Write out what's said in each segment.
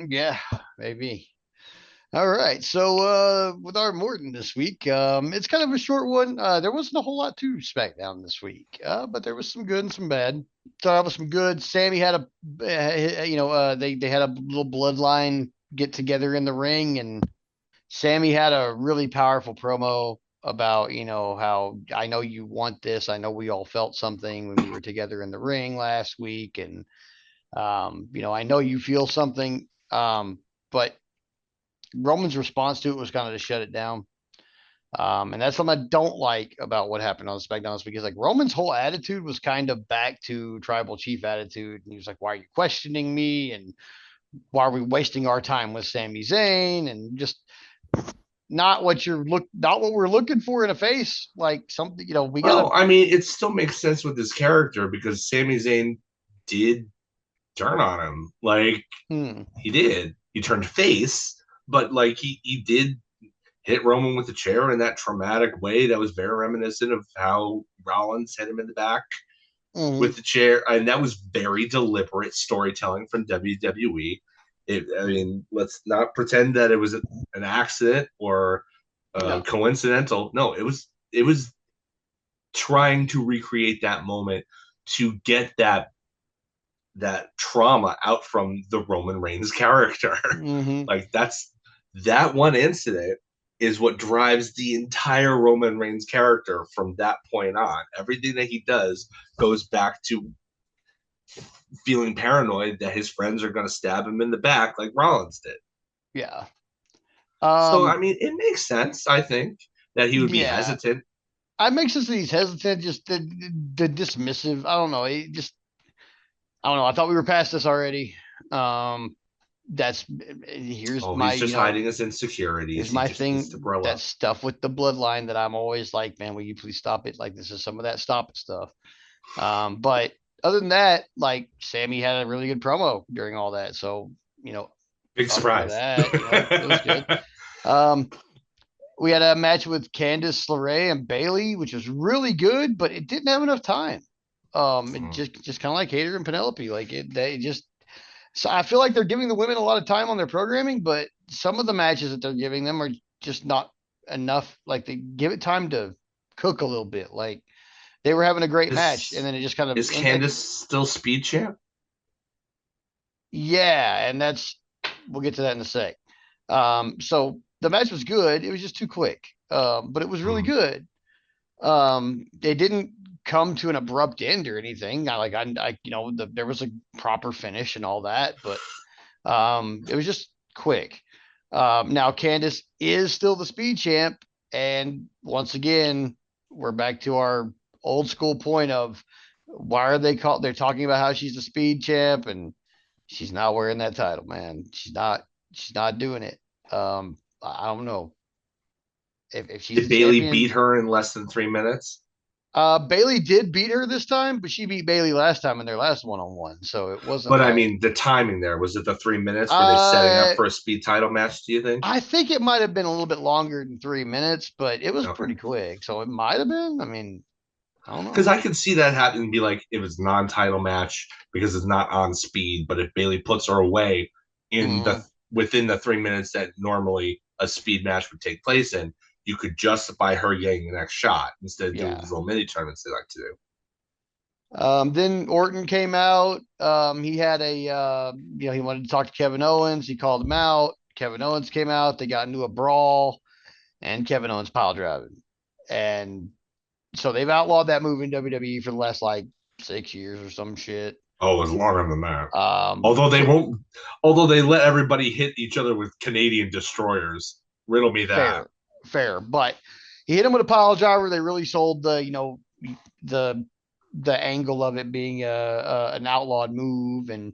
Yeah, maybe. All right. So with our Morton this week, it's kind of a short one. There wasn't a whole lot to SmackDown this week, but there was some good and some bad. Started off with some good. Sammy had they had a little bloodline get together in the ring, and Sammy had a really powerful promo about, how I know you want this. I know we all felt something when we were together in the ring last week, and I know you feel something. But Roman's response to it was kind of to shut it down. And that's something I don't like about what happened on SmackDown this week is like Roman's whole attitude was kind of back to tribal chief attitude. And he was like, why are you questioning me? And why are we wasting our time with Sami Zayn? And just not what we're looking for in a face. Like something, we Well, gotta. I mean, it still makes sense with his character because Sami Zayn did turn on him. Like Hmm, he did. He turned face, but like he did hit Roman with the chair in that traumatic way that was very reminiscent of how Rollins hit him in the back hmm, with the chair, and that was very deliberate storytelling from WWE. I mean, let's not pretend that it was an accident or no, coincidental. No, it was trying to recreate that moment to get that trauma out from the Roman Reigns character. hmm, Like that one incident is what drives the entire Roman Reigns character from that point on. Everything that he does goes back to feeling paranoid that his friends are going to stab him in the back like Rollins did. yeah, So, I um, mean, it makes sense, I think, that he would be yeah. hesitant. I make sense that he's hesitant, just the dismissive. I don't know. I don't know. I thought we were past this already. Um, that's here's Oh, my he's just hiding his insecurities. here's He my just needs thing. to grow That up. stuff with the bloodline that I'm always like, man, will you please stop it? Like this is some of that stop it stuff. But other than that, like Sammy had a really good promo during all that. So you know, Big up for surprise. that, it was good. Um, we had a match with Candice LeRae and Bailey, which was really good, but it didn't have enough time. It just kind of like Hater and Penelope, like they just. So I feel like they're giving the women a lot of time on their programming, but some of the matches that they're giving them are just not enough. Like they give it time to cook a little bit. Like they were having a great match, and is then it just kind of is ended. Candace still speed champ? Yeah, and that's we'll get to that in a sec. So the match was good. It was just too quick, but it was really Hmm. good. It didn't come to an abrupt end or anything. There was a proper finish and all that, but it was just quick. Now Candice is still the speed champ, and once again, we're back to our old school point of why are they called? They're talking about how she's the speed champ, and she's not wearing that title, man. She's not. She's not doing it. I don't know if she's Did the Bailey beat champion. her in less than 3 minutes? Bailey did beat her this time, but she beat Bailey last time in their last one on one, so it wasn't But I like. mean, the timing there was it the 3 minutes? Were they setting up Uh, for a speed title match? Do you think? I think it might have been a little bit longer than 3 minutes, but it was Okay. pretty quick, so it might have been. I mean, I don't Because know. I could see that happen and be like, it was non-title match because it's not on speed. But if Bailey puts her away in the Mm, within the 3 minutes that normally a speed match would take place in, you could justify her getting the next shot instead of doing yeah. these little mini tournaments they like to do. Then Orton came out. He had he wanted to talk to Kevin Owens. He called him out. Kevin Owens came out. They got into a brawl, and Kevin Owens pile driving. And so they've outlawed that move in WWE for the last like 6 years or some shit. Oh, it was longer than that. Um, Although they so won't, although they let everybody hit each other with Canadian destroyers. Riddle me that. fair, fair, but he hit him with a pile driver. They really sold the the angle of it being an outlawed move, and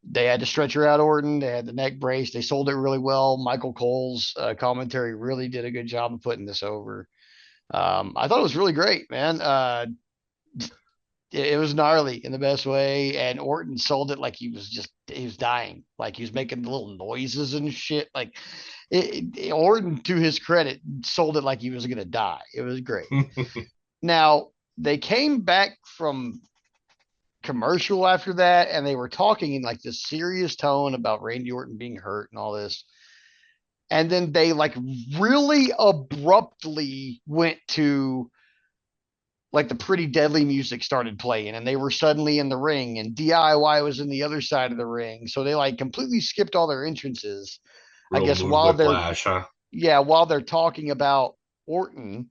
they had to stretch her out. Orton, they had the neck brace. They sold it really well. Michael Cole's commentary really did a good job of putting this over. I thought it was really great, man. It was gnarly in the best way, and Orton sold it like he was dying, like he was making little noises and shit. Like Orton, to his credit, sold it like he was gonna die. It was great. Now they came back from commercial after that, and they were talking in like this serious tone about Randy Orton being hurt and all this. And then they like really abruptly went to like the Pretty Deadly music started playing, and they were suddenly in the ring, and DIY was in the other side of the ring. So they like completely skipped all their entrances. I Real guess mood while they're whiplash, huh? while they're talking about Orton,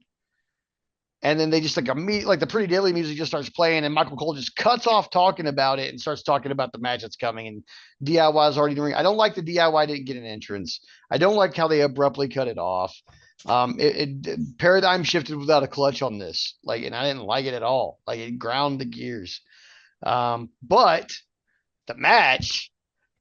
and then they just like immediately like the Pretty Daily music just starts playing, and Michael Cole just cuts off talking about it and starts talking about the match that's coming. And DIY is already doing. I don't like the DIY didn't get an entrance. I don't like how they abruptly cut it off. Paradigm shifted without a clutch on this, like, and I didn't like it at all. Like it ground the gears. But the match,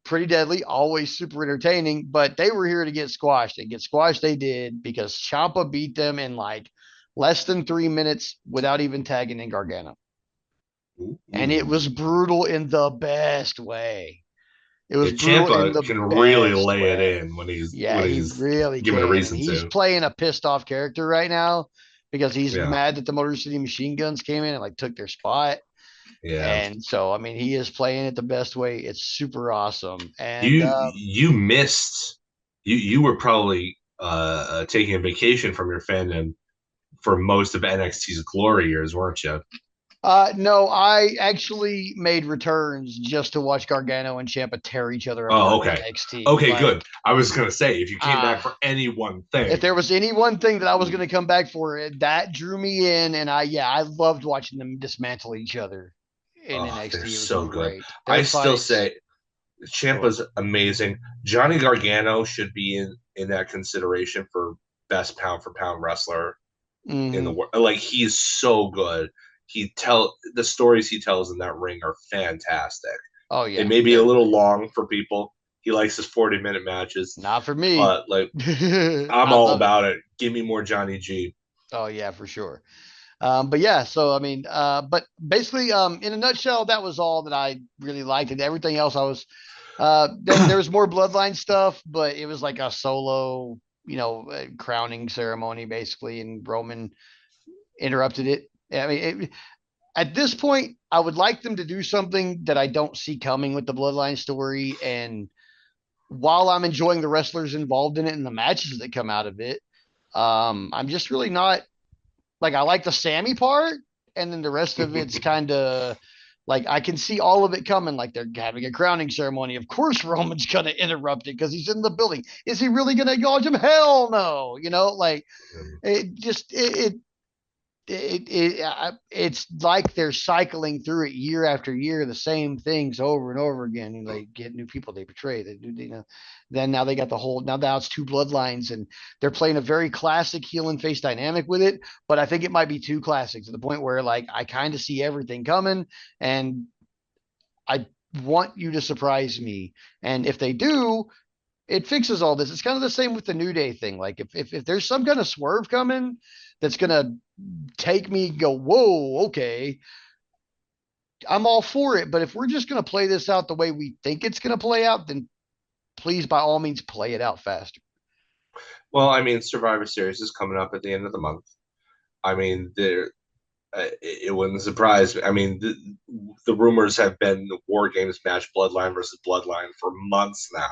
Pretty Deadly, always super entertaining. But they were here to get squashed, and get squashed they did because Ciampa beat them in like less than 3 minutes without even tagging in Gargano. And it was Ooh. brutal in the best way. It was Yeah, brutal in Champa the can really best lay it way. in when Yeah, he he's really given a can. And reason he's to. playing a pissed off character right now because he's Yeah, mad that the Motor City Machine Guns came in and like took their spot. yeah. And so, I mean, he is playing it the best way. It's super awesome. And You missed. You were probably taking a vacation from your fandom for most of NXT's glory years, weren't you? no, I actually made returns just to watch Gargano and Ciampa tear each other Oh, apart in okay. NXT. Okay, good. Like, I was gonna say if you came back uh, for any one if thing, there was any one thing that I was going to come back for, that drew me in, and I loved watching them dismantle each other in oh, they're NXT. It was so good. great. Their I still fights. say Go ahead. Ciampa's amazing. Johnny Gargano should be in that consideration for best pound for pound wrestler in the Mm-hmm. world. Like he's so good. The stories he tells in that ring are fantastic. Oh They yeah, may be a they're little great. long for people. He likes his 40-minute matches, Not for me. but like I'm I all love it. about it. Give me more Johnny G. Oh yeah, for sure. But yeah, so I mean, but basically, in a nutshell, that was all that I really liked, and everything else I was. There was more bloodline stuff, but it was like a solo, crowning ceremony basically, and Roman interrupted it. I mean, at this point, I would like them to do something that I don't see coming with the bloodline story. And while I'm enjoying the wrestlers involved in it and the matches that come out of it, I'm just really not like I like the Sammy part, and then the rest of it's kind of like I can see all of it coming. Like they're having a crowning ceremony. Of course, Roman's gonna interrupt it because he's in the building. Is he really gonna acknowledge him? Hell no. Like it's like they're cycling through it year after year, the same things over and over again. And they get new people they portray. They do, Then now they got the whole. Now it's two bloodlines, and they're playing a very classic heel and face dynamic with it. But I think it might be too classic to the point where like I kind of see everything coming, and I want you to surprise me. And if they do, it fixes all this. It's kind of the same with the New Day thing. Like if there's some kind of swerve coming that's gonna take me go, whoa, okay, I'm all for it. But if we're just gonna play this out the way we think it's gonna play out, then please by all means play it out faster. Well, I mean, Survivor Series is coming up at the end of the month. I mean, it wouldn't surprise me. I mean, the rumors have been the War Games match Bloodline versus Bloodline for months now. I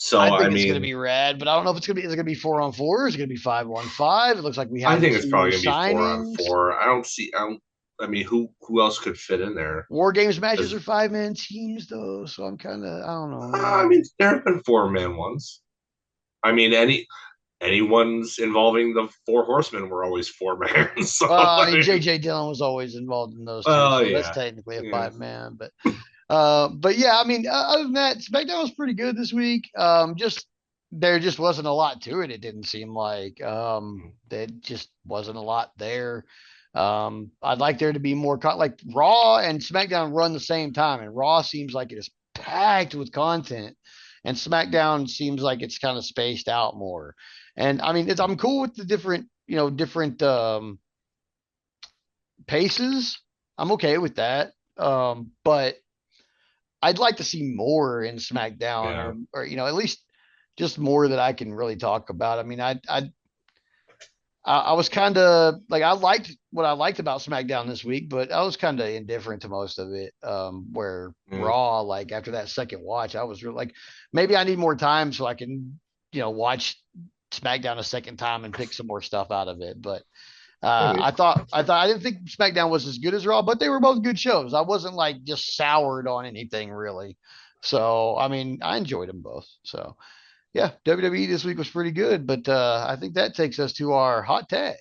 So, I think it's gonna mean, be rad, but I don't know if it's gonna be. Is it gonna be 4-on-4? Is it gonna be 5-on-5? It looks like we I have think it's two probably gonna be four on signings. four. I don't. I mean, who else could fit in there? War games matches Because are 5-man teams though, so I'm kind of I don't know, I mean, man. there have been 4-man ones. I mean, anyone's involving the Four Horsemen were always 4 man. So, Well, I I mean, mean, JJ Dillon was always involved in those too, oh so that's yeah, technically a yeah. 5-man. But yeah, I mean, other than that, SmackDown was pretty good this week. Just there just wasn't a lot to it. It didn't seem like there just wasn't a lot there. I'd like there to be more like Raw and SmackDown run the same time, and Raw seems like it is packed with content, and SmackDown seems like it's kind of spaced out more. And I mean, I'm cool with the different paces. I'm okay with that. But I'd like to see more in SmackDown, Yeah. or at least just more that I can really talk about. I mean, I was kind of like I liked what I liked about SmackDown this week, but I was kind of indifferent to most of it. Where Mm. Raw, like after that second watch, I was really like, maybe I need more time so I can, watch SmackDown a second time and pick some more stuff out of it. But Maybe. I didn't think SmackDown was as good as Raw, but they were both good shows. I wasn't like just soured on anything really. So I mean, I enjoyed them both. So yeah, WWE this week was pretty good, but I think that takes us to our hot tag.